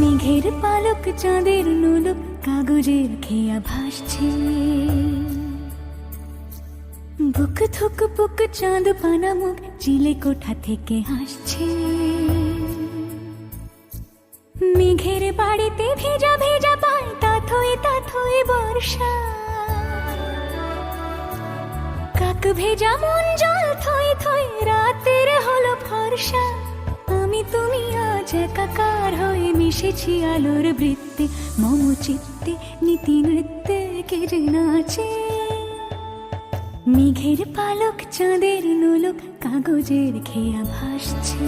মেঘের পালক চাঁদের নোলক কাগজের খেয়া ভাসছে। বুক থুক বুক চাঁদ পানা মুখ চিলে কোঠা থেকে হাসছে। মেঘের বাড়িতে ভেজা ভেজা পায় তাথই বর্ষা। কাক ভেজা মন জল থই থই রাতের হলো ফর্সা। আমি তুমি আজ একাকার হয়ে মিশেছি আলোর বৃত্তে। মম চিত্তে নীতি নৃত্যে কে যে নাচে। মেঘের পালক চাঁদের নোলক কাগজের খেয়া ভাসছে।